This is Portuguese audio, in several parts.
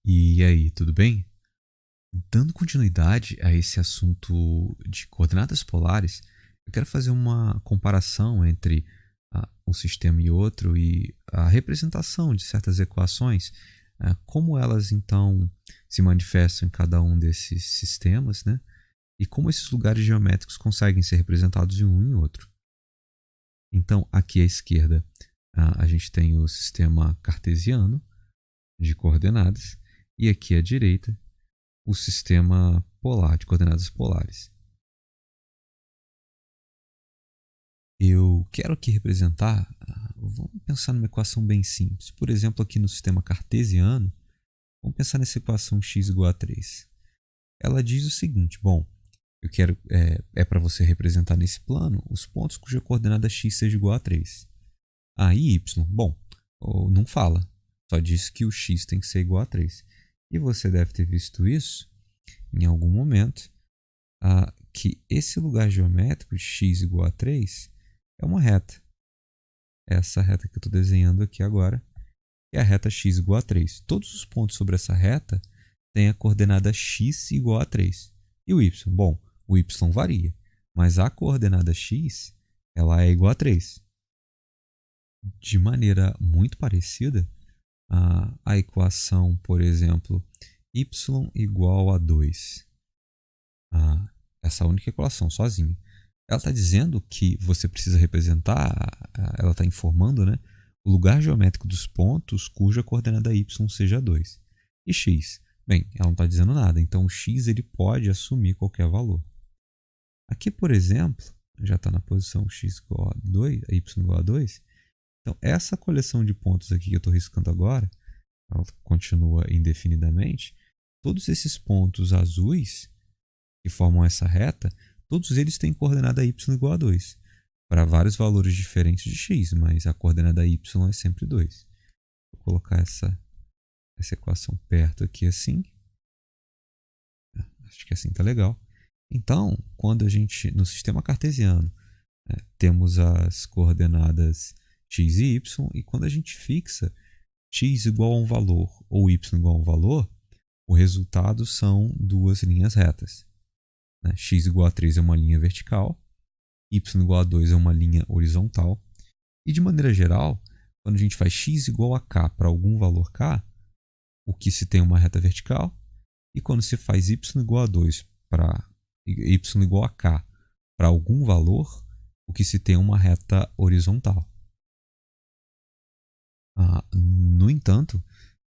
E aí, tudo bem? Dando continuidade a esse assunto de coordenadas polares, eu quero fazer uma comparação entre um sistema e outro e a representação de certas equações, como elas então se manifestam em cada um desses sistemas, né? E como esses lugares geométricos conseguem ser representados em um e em outro. Então, aqui à esquerda, a gente tem o sistema cartesiano de coordenadas, e aqui à direita, o sistema polar, de coordenadas polares. Eu quero aqui representar, vamos pensar numa equação bem simples. Por exemplo, aqui no sistema cartesiano, vamos pensar nessa equação x igual a 3. Ela diz o seguinte, bom, eu quero, para você representar nesse plano os pontos cuja coordenada x seja igual a 3. E y, bom, não fala, só diz que o x tem que ser igual a 3. E você deve ter visto isso em algum momento, que esse lugar geométrico de x igual a 3 é uma reta. Essa reta que eu estou desenhando aqui agora é a reta x igual a 3. Todos os pontos sobre essa reta têm a coordenada x igual a 3. E o y? Bom, o y varia, mas a coordenada x ela é igual a 3. De maneira muito parecida, a equação, por exemplo, y igual a 2. Essa única equação, sozinha. Ela está dizendo que você precisa representar, ela está informando, né, o lugar geométrico dos pontos cuja coordenada y seja 2. E x? Bem, ela não está dizendo nada, então o x ele pode assumir qualquer valor. Aqui, por exemplo, já está na posição x igual a 2, y igual a 2. Então, essa coleção de pontos aqui que eu estou riscando agora, ela continua indefinidamente. Todos esses pontos azuis que formam essa reta, todos eles têm coordenada y igual a 2, para vários valores diferentes de x, mas a coordenada y é sempre 2. Vou colocar essa equação perto aqui assim. Acho que assim está legal. Então, quando a gente, no sistema cartesiano, temos as coordenadas x e y, e quando a gente fixa x igual a um valor ou y igual a um valor, o resultado são duas linhas retas. X igual a 3 é uma linha vertical, y igual a 2 é uma linha horizontal. E de maneira geral, quando a gente faz x igual a k para algum valor k, o que se tem uma reta vertical, e quando se faz y igual a 2 para y igual a k para algum valor, o que se tem uma reta horizontal. No entanto,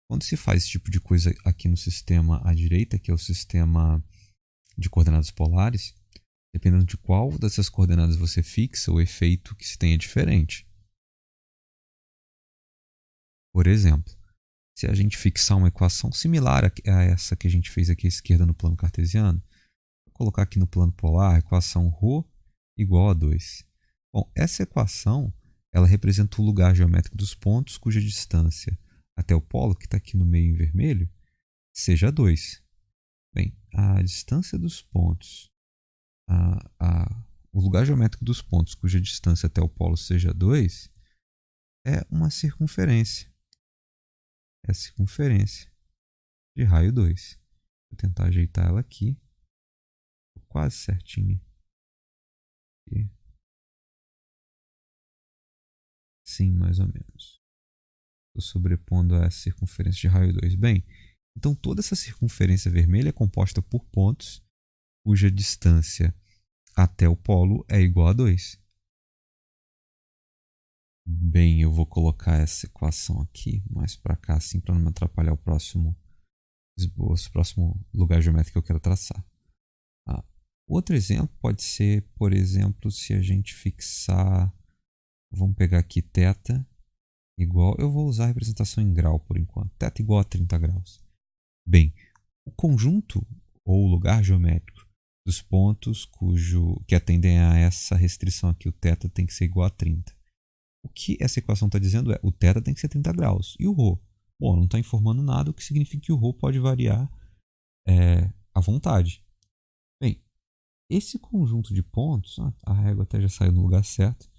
quando se faz esse tipo de coisa aqui no sistema à direita, que é o sistema de coordenadas polares, dependendo de qual dessas coordenadas você fixa, o efeito que se tem é diferente. Por exemplo, se a gente fixar uma equação similar a essa que a gente fez aqui à esquerda no plano cartesiano, vou colocar aqui no plano polar a equação ρ igual a 2. Bom, essa equação ela representa o lugar geométrico dos pontos cuja distância até o polo, que está aqui no meio em vermelho, seja 2. Bem, a distância dos pontos, o lugar geométrico dos pontos cuja distância até o polo seja 2 é uma circunferência. É a circunferência de raio 2. Vou tentar ajeitar ela aqui. Quase certinho. Aqui. Sim, mais ou menos. Estou sobrepondo a circunferência de raio 2. Bem, então toda essa circunferência vermelha é composta por pontos cuja distância até o polo é igual a 2. Bem, eu vou colocar essa equação aqui mais para cá, assim, para não me atrapalhar o próximo esboço, o próximo lugar geométrico que eu quero traçar. Outro exemplo pode ser, por exemplo, se a gente fixar, vamos pegar aqui θ igual, eu vou usar a representação em grau por enquanto, θ igual a 30 graus. Bem, o conjunto ou lugar geométrico dos pontos que atendem a essa restrição aqui, o θ tem que ser igual a 30. O que essa equação está dizendo é o θ tem que ser 30 graus. E o ρ? Bom, não está informando nada, o que significa que o ρ pode variar à vontade. Bem, esse conjunto de pontos, a régua até já saiu no lugar certo,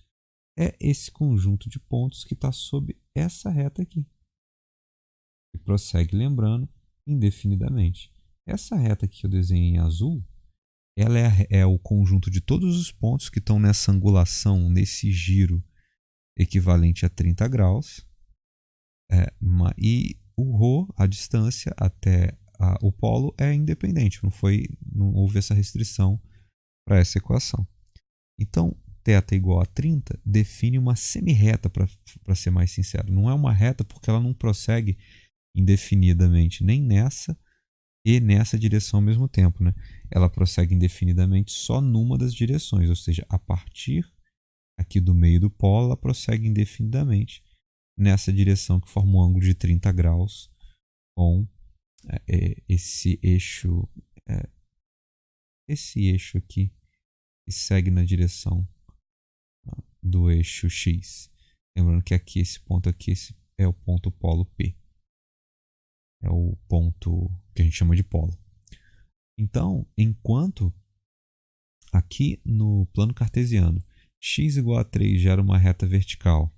é esse conjunto de pontos que está sob essa reta aqui. E prossegue lembrando indefinidamente. Essa reta que eu desenhei em azul, ela é o conjunto de todos os pontos que estão nessa angulação, nesse giro equivalente a 30 graus. E o ρ, a distância até o polo, é independente. Não houve essa restrição para essa equação. Então, θ igual a 30 define uma semirreta, para ser mais sincero. Não é uma reta porque ela não prossegue indefinidamente nem nessa e nessa direção ao mesmo tempo. Né? Ela prossegue indefinidamente só numa das direções, ou seja, a partir aqui do meio do polo, ela prossegue indefinidamente nessa direção que forma um ângulo de 30 graus com esse eixo aqui que segue na direção do eixo X. Lembrando que aqui, esse ponto aqui, esse é o ponto polo P. É o ponto que a gente chama de polo. Então, enquanto aqui no plano cartesiano x igual a 3 gera uma reta vertical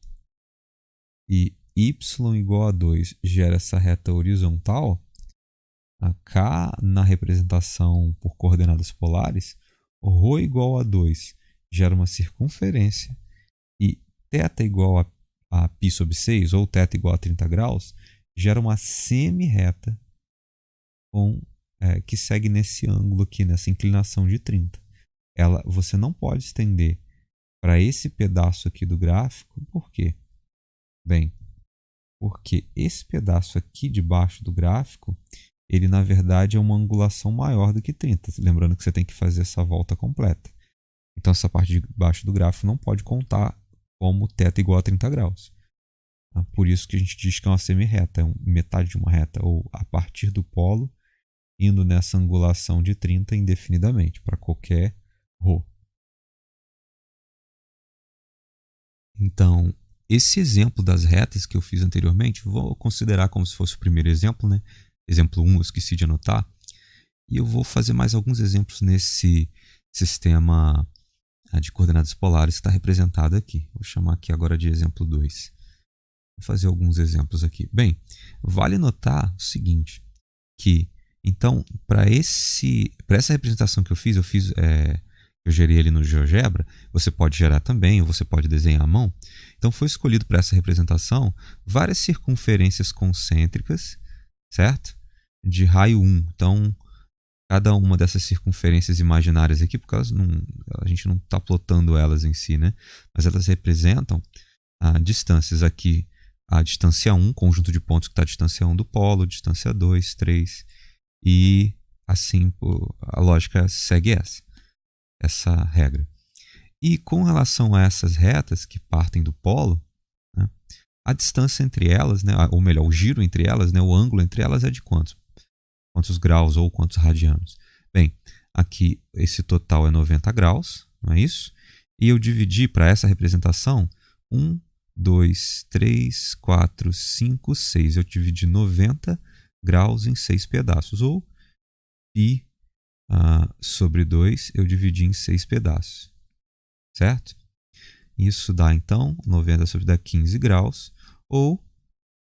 e y igual a 2 gera essa reta horizontal, cá na representação por coordenadas polares, ρ igual a 2 gera uma circunferência e θ igual a π sobre 6, ou θ igual a 30 graus, gera uma semirreta que segue nesse ângulo aqui, nessa inclinação de 30. Você não pode estender para esse pedaço aqui do gráfico. Por quê? Bem, porque esse pedaço aqui de baixo do gráfico, ele na verdade é uma angulação maior do que 30. Lembrando que você tem que fazer essa volta completa. Então essa parte de baixo do gráfico não pode contar como θ igual a 30 graus. Por isso que a gente diz que é uma semirreta, é metade de uma reta, ou a partir do polo, indo nessa angulação de 30 indefinidamente, para qualquer ρ. Então, esse exemplo das retas que eu fiz anteriormente, vou considerar como se fosse o primeiro exemplo, né? Exemplo 1, eu esqueci de anotar. E eu vou fazer mais alguns exemplos nesse sistema de coordenadas polares que está representado aqui. Vou chamar aqui agora de exemplo 2. Vou fazer alguns exemplos aqui. Bem, vale notar o seguinte, que então, para essa representação que eu eu gerei ali no GeoGebra, você pode gerar também, ou você pode desenhar à mão. Então, foi escolhido para essa representação várias circunferências concêntricas, certo? De raio 1. Então, cada uma dessas circunferências imaginárias aqui, porque a gente não está plotando elas em si, né? Mas elas representam distâncias aqui. A distância 1, conjunto de pontos que está a distância 1 do polo, distância 2, 3, e assim a lógica segue essa regra. E com relação a essas retas que partem do polo, né, a distância entre elas, né, ou melhor, o giro entre elas, né, o ângulo entre elas é de quantos? Quantos graus ou quantos radianos? Bem, aqui esse total é 90 graus, não é isso? E eu dividi para essa representação 1, 2, 3, 4, 5, 6. Eu dividi 90 graus em 6 pedaços, ou π sobre 2 eu dividi em 6 pedaços, certo? Isso dá, então, 90 sobre dá 15 graus, ou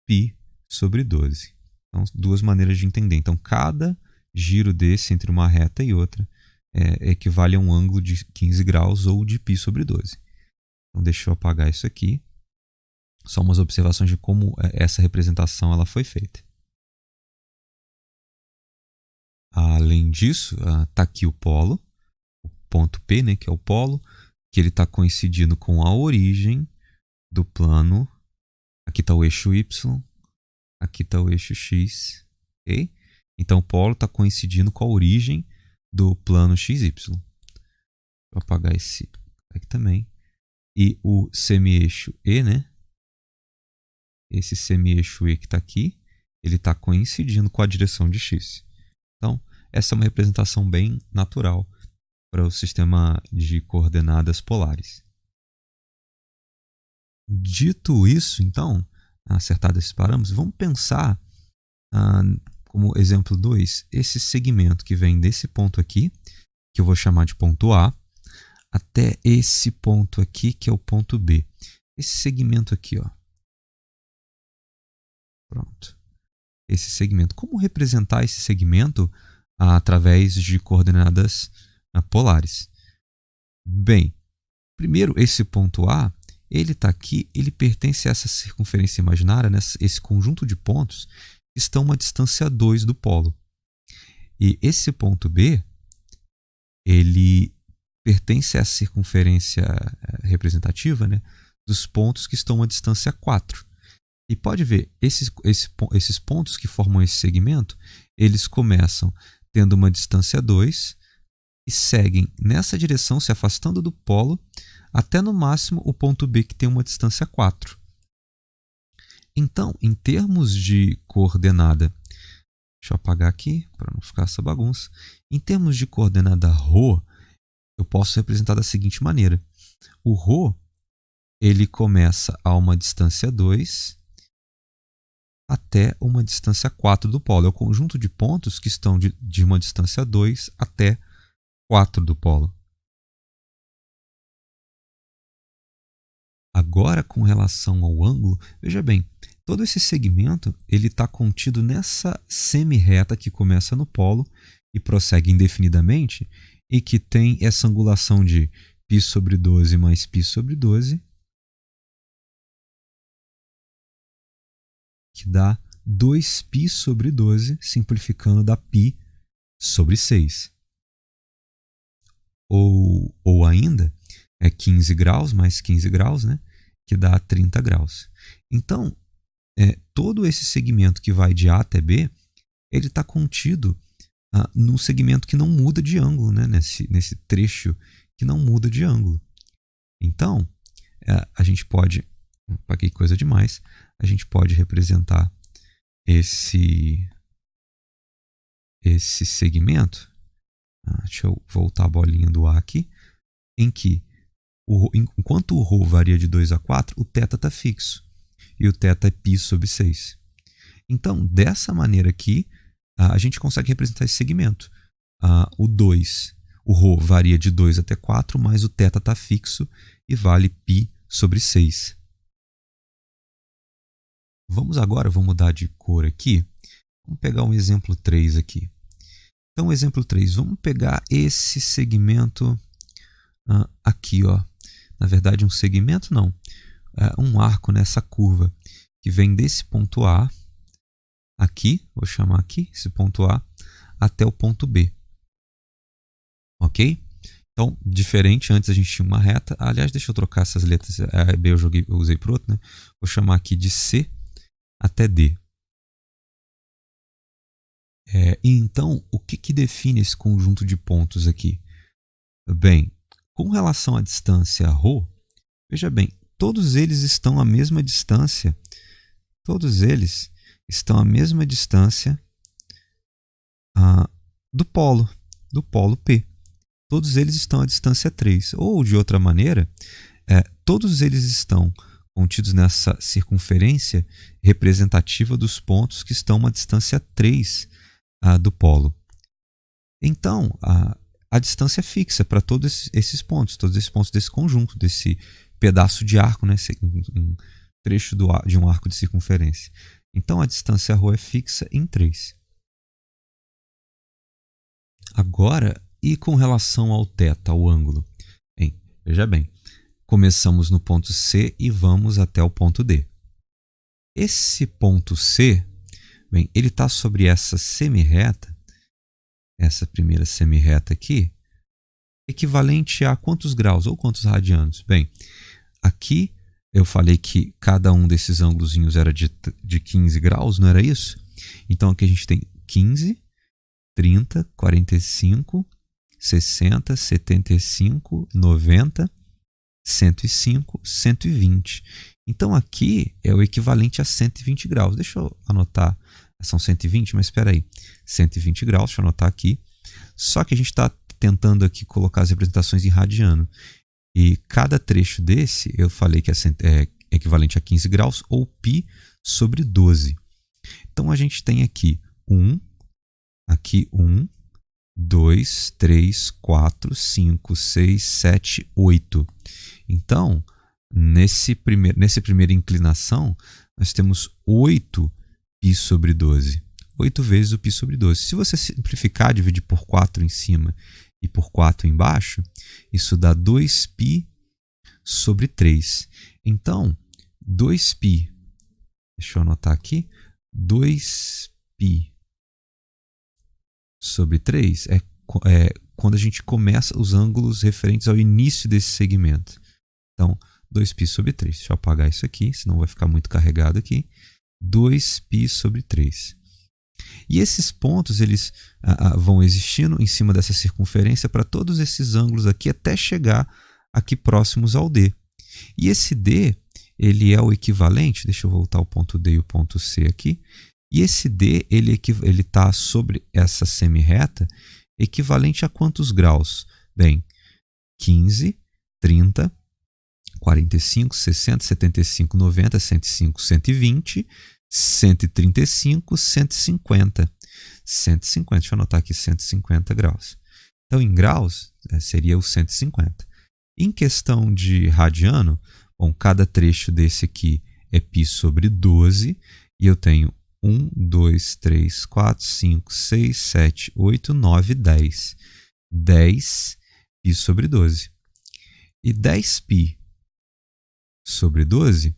π sobre 12. Então, duas maneiras de entender. Então, cada giro desse entre uma reta e outra equivale a um ângulo de 15 graus ou de π sobre 12. Então, deixa eu apagar isso aqui. Só umas observações de como essa representação ela foi feita. Além disso, está aqui o polo, o ponto P, né, que é o polo, que ele está coincidindo com a origem do plano. Aqui está o eixo Y, aqui está o eixo X. Okay? Então, o polo está coincidindo com a origem do plano XY. Vou apagar esse aqui também. E o semi-eixo E, né? Esse semi-eixo E que está aqui, ele está coincidindo com a direção de X. Então, essa é uma representação bem natural para o sistema de coordenadas polares. Dito isso, então, acertado esses parâmetros, vamos pensar, como exemplo 2, esse segmento que vem desse ponto aqui, que eu vou chamar de ponto A, até esse ponto aqui, que é o ponto B. Esse segmento aqui, ó. Pronto. esse segmento. Como representar esse segmento através de coordenadas polares? Bem, primeiro, esse ponto A, ele está aqui, ele pertence a essa circunferência imaginária, né, esse conjunto de pontos que estão a uma distância 2 do polo. E esse ponto B, ele pertence a essa circunferência representativa, né, dos pontos que estão a uma distância 4. E pode ver, esses pontos que formam esse segmento, eles começam tendo uma distância 2 e seguem nessa direção, se afastando do polo, até no máximo o ponto B, que tem uma distância 4. Então, em termos de coordenada, deixa eu apagar aqui para não ficar essa bagunça. Em termos de coordenada ρ, eu posso representar da seguinte maneira. O ρ, ele começa a uma distância 2 até uma distância 4 do polo. É o conjunto de pontos que estão de uma distância 2 até 4 do polo. Agora, com relação ao ângulo, veja bem, todo esse segmento está contido nessa semi-reta que começa no polo e prossegue indefinidamente e que tem essa angulação de π sobre 12 mais π sobre 12, que dá 2π sobre 12, simplificando, dá π sobre 6. Ou ainda, 15 graus mais 15 graus, né, que dá 30 graus. Então, todo esse segmento que vai de A até B, ele está contido num segmento que não muda de ângulo, né, nesse trecho que não muda de ângulo. Então, a gente pode, paguei coisa demais, a gente pode representar esse segmento, deixa eu voltar a bolinha do A aqui, em que enquanto o ρ varia de 2 a 4, o θ está fixo, e o θ é π sobre 6. Então, dessa maneira aqui, a gente consegue representar esse segmento. O ρ varia de 2 até 4, mas o θ está fixo e vale π sobre 6. Vamos mudar de cor aqui. Vamos pegar um exemplo 3 aqui. Então, exemplo 3, vamos pegar esse segmento aqui, ó. Na verdade, um segmento não, um arco nessa curva que vem desse ponto A, aqui, vou chamar aqui, esse ponto A, até o ponto B. Ok? Então, diferente, antes a gente tinha uma reta. Aliás, deixa eu trocar essas letras. A B eu usei para o outro, né? Vou chamar aqui de C até D. Então, o que define esse conjunto de pontos aqui? Bem, com relação à distância ρ, veja bem, todos eles estão à mesma distância. Todos eles estão à mesma distância do polo P. Todos eles estão à distância 3. Ou, de outra maneira, todos eles estão contidos nessa circunferência representativa dos pontos que estão a uma distância 3 do polo. Então, a distância é fixa para todos esses pontos desse conjunto, desse pedaço de arco, né? Um trecho de um arco de circunferência. Então, a distância ρ é fixa em 3. Agora, e com relação ao θ, ao ângulo? Bem, veja bem, começamos no ponto C e vamos até o ponto D. Esse ponto C, bem, ele está sobre essa semi-reta, essa primeira semi-reta aqui, equivalente a quantos graus ou quantos radianos? Bem, aqui eu falei que cada um desses ângulozinhos era de 15 graus, não era isso? Então aqui a gente tem 15, 30, 45, 60, 75, 90, 105, 120. Então aqui é o equivalente a 120 graus. Deixa eu anotar, são 120, mas espera aí. 120 graus, deixa eu anotar aqui. Só que a gente está tentando aqui colocar as representações em radiano. E cada trecho desse, eu falei que é equivalente a 15 graus, ou π sobre 12. Então a gente tem aqui 1, 2, 3, 4, 5, 6, 7, 8. Então, nessa primeira inclinação, nós temos 8 π sobre 12. 8 vezes o π sobre 12. Se você simplificar, dividir por 4 em cima e por 4 embaixo, isso dá 2π sobre 3. Então, 2π, deixa eu anotar aqui, 2π sobre 3 é quando a gente começa os ângulos referentes ao início desse segmento. Então, 2π sobre 3. Deixa eu apagar isso aqui, senão vai ficar muito carregado aqui. 2π sobre 3. E esses pontos eles vão existindo em cima dessa circunferência para todos esses ângulos aqui até chegar aqui próximos ao D. E esse D ele é o equivalente, deixa eu voltar o ponto D e o ponto C aqui, e esse D ele está sobre essa semirreta equivalente a quantos graus? Bem, 15, 30, 45, 60, 75, 90, 105, 120, 135, 150. 150, deixa eu anotar aqui 150 graus. Então, em graus, seria o 150. Em questão de radiano, bom, cada trecho desse aqui é π sobre 12, e eu tenho 1, 2, 3, 4, 5, 6, 7, 8, 9, 10. 10 π sobre 12. E 10π sobre 12,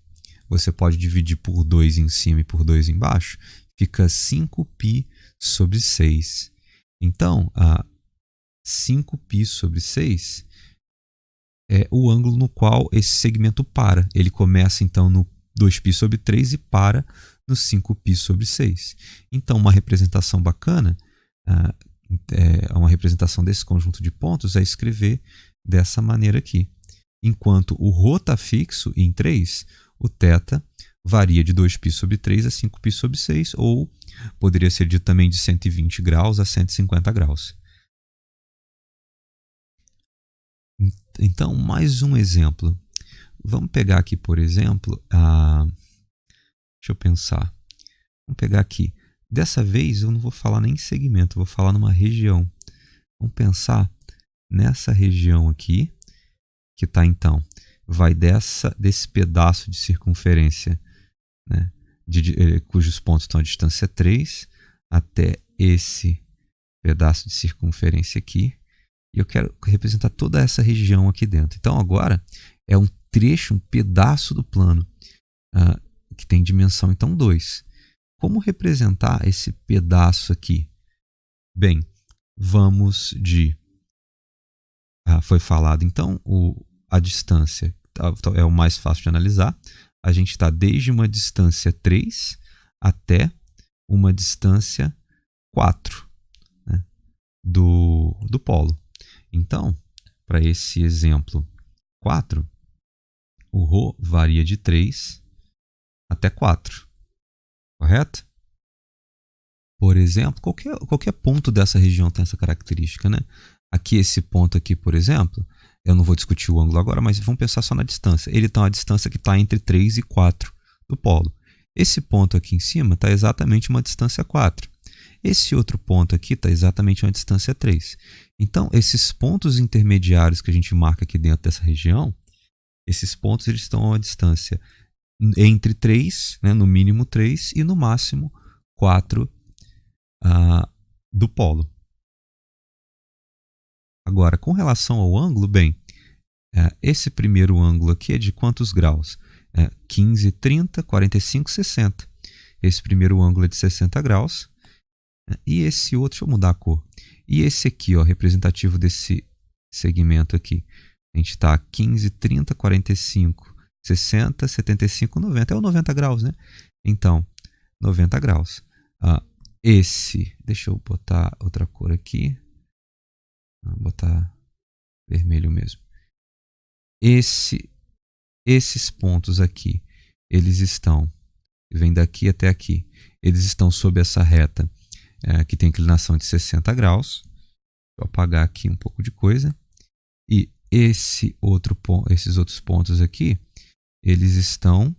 você pode dividir por 2 em cima e por 2 embaixo, fica 5π sobre 6. Então, 5π sobre 6 é o ângulo no qual esse segmento para. Ele começa, então, no 2π sobre 3 e para no 5π sobre 6. Então, uma representação bacana, uma representação desse conjunto de pontos é escrever dessa maneira aqui. Enquanto o ρ está fixo em 3, o θ varia de 2π sobre 3 a 5π sobre 6, ou poderia ser dito também de 120 graus a 150 graus. Então, mais um exemplo. Vamos pegar aqui, por exemplo, deixa eu pensar. Vamos pegar aqui. Dessa vez, eu não vou falar nem em segmento, vou falar numa região. Vamos pensar nessa região aqui, que está, então, vai desse pedaço de circunferência, né, cujos pontos estão à distância 3, até esse pedaço de circunferência aqui. E eu quero representar toda essa região aqui dentro. Então, agora, é um trecho, um pedaço do plano, que tem dimensão, então, 2. Como representar esse pedaço aqui? Bem, vamos de... foi falado, então, a distância é o mais fácil de analisar. A gente está desde uma distância 3 até uma distância 4, né, do polo. Então, para esse exemplo 4, o ρ varia de 3 até 4, correto? Por exemplo, qualquer ponto dessa região tem essa característica, né? Aqui, esse ponto aqui, por exemplo, eu não vou discutir o ângulo agora, mas vamos pensar só na distância. Ele está uma distância que está entre 3 e 4 do polo. Esse ponto aqui em cima está exatamente uma distância 4. Esse outro ponto aqui está exatamente uma distância 3. Então, esses pontos intermediários que a gente marca aqui dentro dessa região, esses pontos eles estão a uma distância entre 3, né, no mínimo 3, e no máximo 4 do polo. Agora, com relação ao ângulo, bem, esse primeiro ângulo aqui é de quantos graus? 15, 30, 45, 60. Esse primeiro ângulo é de 60 graus. E esse outro, deixa eu mudar a cor. E esse aqui, ó, representativo desse segmento aqui. A gente está 15, 30, 45, 60, 75, 90. É o 90 graus, né? Então, 90 graus. Deixa eu botar outra cor aqui. Vou botar vermelho mesmo. Esses pontos aqui, eles estão, vem daqui até aqui, eles estão sob essa reta que tem inclinação de 60 graus. Vou apagar aqui um pouco de coisa. E esses outros pontos aqui, eles estão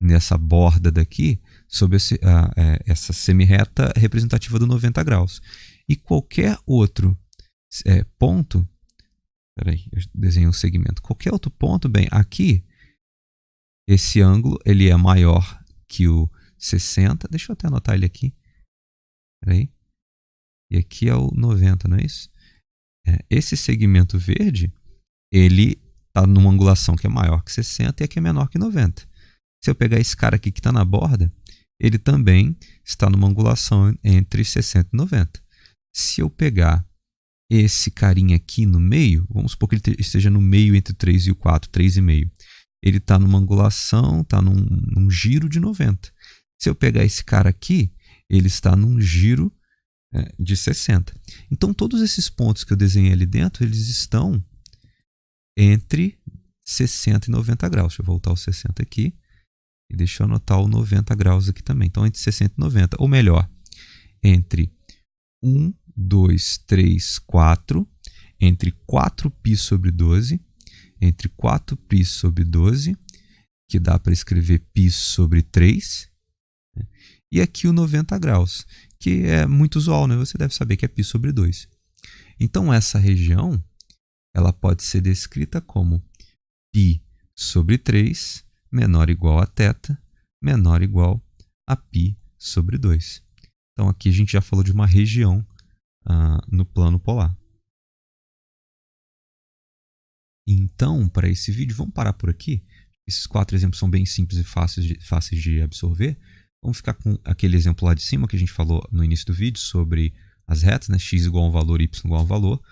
nessa borda daqui, sob essa semirreta representativa do 90 graus. E qualquer outro ponto, peraí, eu desenhei um segmento. Qualquer outro ponto, bem, aqui, esse ângulo ele é maior que o 60. Deixa eu até anotar ele aqui. Peraí. E aqui é o 90, não é isso? Esse segmento verde, ele está numa angulação que é maior que 60 e aqui é menor que 90. Se eu pegar esse cara aqui que está na borda, ele também está numa angulação entre 60 e 90. Se eu pegar esse carinha aqui no meio, vamos supor que ele esteja no meio entre o 3 e o 4, 3,5. Ele está numa angulação, está num giro de 90. Se eu pegar esse cara aqui, ele está num giro de 60. Então, todos esses pontos que eu desenhei ali dentro, eles estão entre 60 e 90 graus. Deixa eu voltar o 60 aqui. E deixa eu anotar o 90 graus aqui também. Então, entre 60 e 90. Ou melhor, entre 1, 2, 3, 4. Entre 4π sobre 12. Entre 4π sobre 12. Que dá para escrever π sobre 3. E aqui o 90 graus, que é muito usual, né? Você deve saber que é π sobre 2. Então, essa região ela pode ser descrita como π sobre 3 menor ou igual a θ menor ou igual a π sobre 2. Então, aqui a gente já falou de uma região no plano polar. Então, para esse vídeo, vamos parar por aqui. Esses 4 exemplos são bem simples e fáceis de absorver. Vamos ficar com aquele exemplo lá de cima que a gente falou no início do vídeo sobre as retas, né? X igual a um valor, y igual a um valor,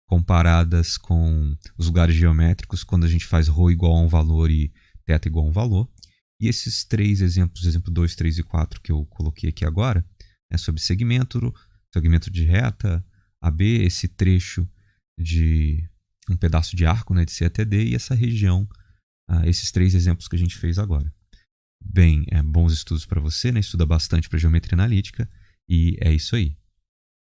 comparadas com os lugares geométricos, quando a gente faz ρ igual a um valor e θ igual a um valor. E esses 3 exemplos, exemplo 2, 3 e 4 que eu coloquei aqui agora, sobre segmento de reta, AB, esse trecho de um pedaço de arco, né, de C até D, e essa região, esses 3 exemplos que a gente fez agora. Bem, bons estudos para você, né? Estuda bastante para geometria analítica, e é isso aí.